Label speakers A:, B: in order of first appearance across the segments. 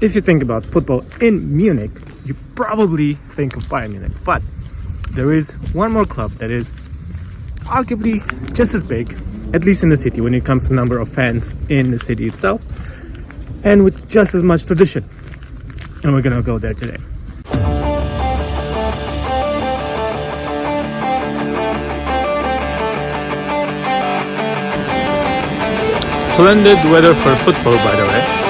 A: If you think about football in Munich, you probably think of Bayern Munich. But there is one more club that is arguably just as big, at least in the city, when it comes to number of fans in the city itself, and with just as much tradition. And we're gonna go there today. Splendid weather for football, by the way.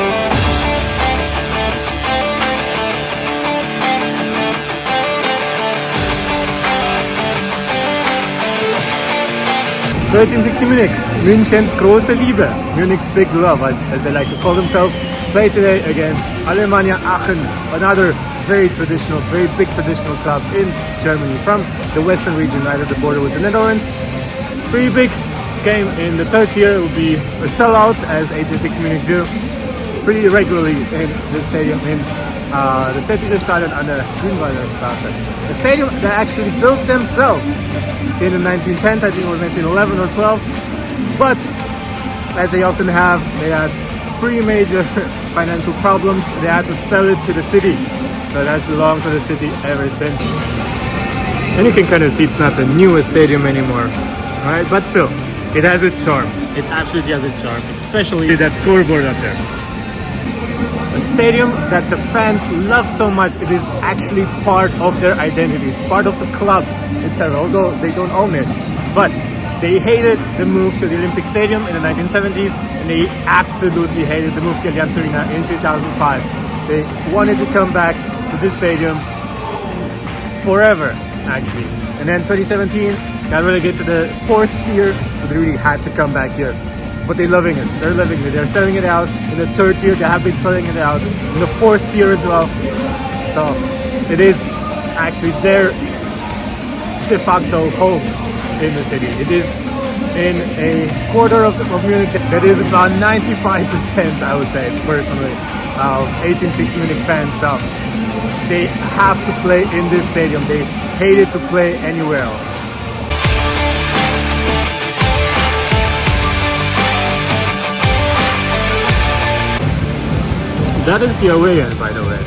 A: 1360 Munich, München's große Liebe, Munich's big love, as they like to call themselves, play today against Alemannia Aachen, another very big traditional club in Germany, from the western region, right at the border with the Netherlands. Pretty big game in the third tier. It will be a sellout, as 1860 Munich do pretty regularly in the stadium in the Städtische Stadion an der Grünwalder Straße. A stadium that actually built themselves in the 1910s, I think it was 1911 or 12, but as they often have, they had pretty major financial problems. They had to sell it to the city, so it has belonged to the city ever since. And you can kind of see it's not the newest stadium anymore, right? But still, it has its charm. It absolutely has its charm, especially that scoreboard up there. A stadium that the fans love so much, it is actually part of their identity. It's part of the club itself, although they don't own it. But they hated the move to the Olympic Stadium in the 1970s, and they absolutely hated the move to Allianz Arena in 2005. They wanted to come back to this stadium forever, actually. And then 2017, got relegated to the fourth tier, so they really had to come back here. But they're loving it. They're loving it. They're selling it out in the third tier. They have been selling it out in the fourth tier as well. So it is actually their de facto home in the city. It is in a quarter of Munich that is about 95%, I would say, personally, of 1860 Munich fans. So they have to play in this stadium. They hated to play anywhere else. That is the away end, by the way.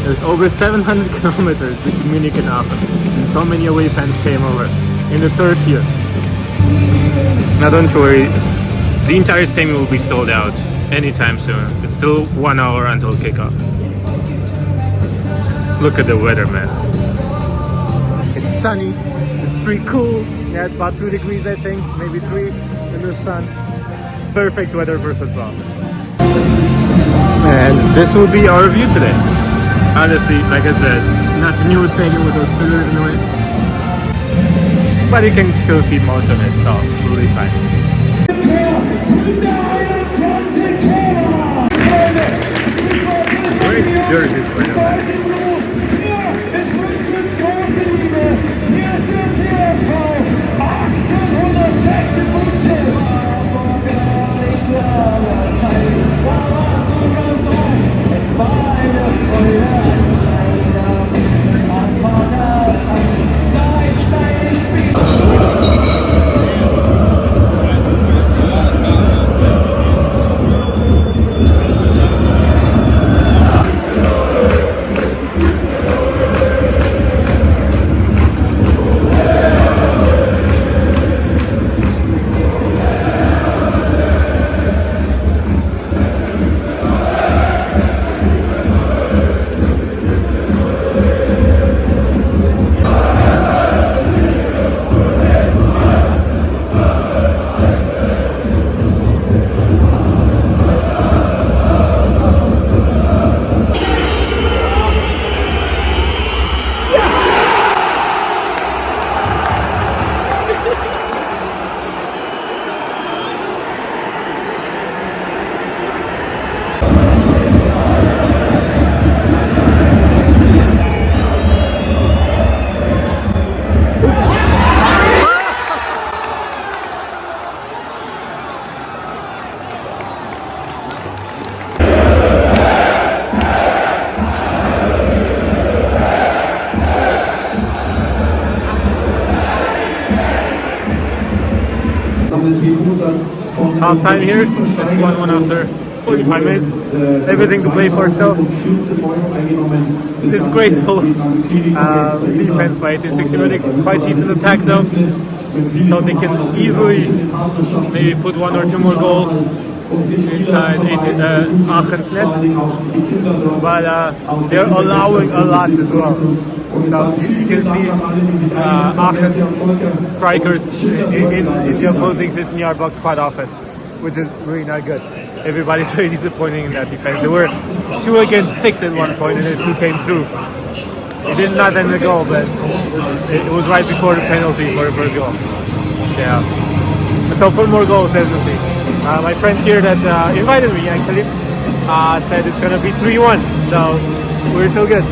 A: There's over 700 kilometers between Munich and Aachen, and so many away fans came over in the third tier. Now don't worry, the entire stadium will be sold out anytime soon. It's still 1 hour until kickoff. Look at the weather, man. It's sunny, it's pretty cool. Yeah, it's about 2 degrees, I think, maybe 3 in the sun. Perfect weather for football. And this will be our view today. Honestly, like I said, not the newest stadium with those pillars in the way, but you can still see most of it, so we'll be fine. Great jerseys for the man. Half time here, it's 1-1 after 45 minutes, everything to play for still. Disgraceful defense by 1860 Munich, quite decent attack though, so they can easily maybe put one or two more goals inside Aachen's net, but they're allowing a lot as well. So you can see Aachen's strikers in the opposing 16-yard box quite often, which is really not good. Everybody's very disappointing in that defense. They were 2 against 6 at one point, and then 2 came through. It did not end the goal, but it was right before the penalty for the first goal. Yeah. Let's hope for more goals, definitely. My friends here that invited me actually said it's gonna be 3-1, so we're still good.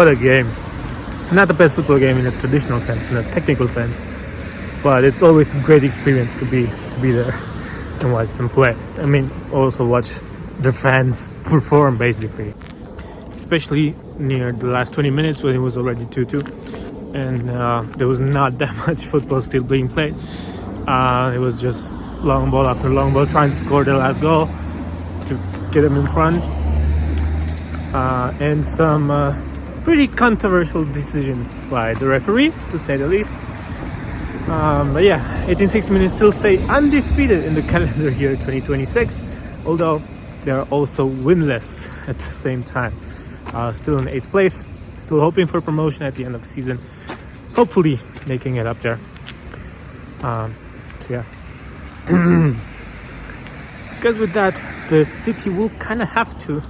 A: what a game. Not the best football game in a traditional sense, in a technical sense, but it's always a great experience to be there and watch them play. I mean, also watch the fans perform, basically, especially near the last 20 minutes when it was already 2-2 and there was not that much football still being played. It was just long ball after long ball, trying to score the last goal to get them in front, and some pretty controversial decisions by the referee, to say the least. But yeah, 1860 minutes still stay undefeated in the calendar year 2026, although they are also winless at the same time. Still in 8th place, still hoping for promotion at the end of the season, hopefully making it up there. So yeah. Because with that, the city will kind of have to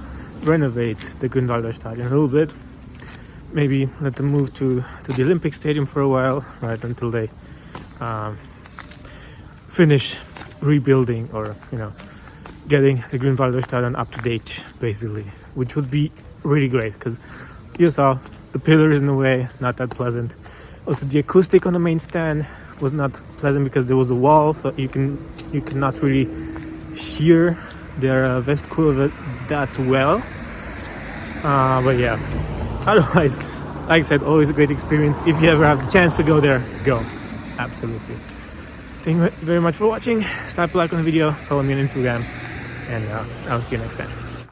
A: renovate the Grünwalder Stadion a little bit. Maybe let them move to the Olympic Stadium for a while, right, until they finish rebuilding, or getting the Grünwalder Stadion up to date, basically, which would be really great, because you saw the pillars in the way, not that pleasant. Also, the acoustic on the main stand was not pleasant because there was a wall, so you cannot really hear their Westkurve that well. But yeah, otherwise, like I said, always a great experience. If you ever have the chance to go there, go. Absolutely. Thank you very much for watching. Slap a like on the video, follow me on Instagram, and I'll see you next time.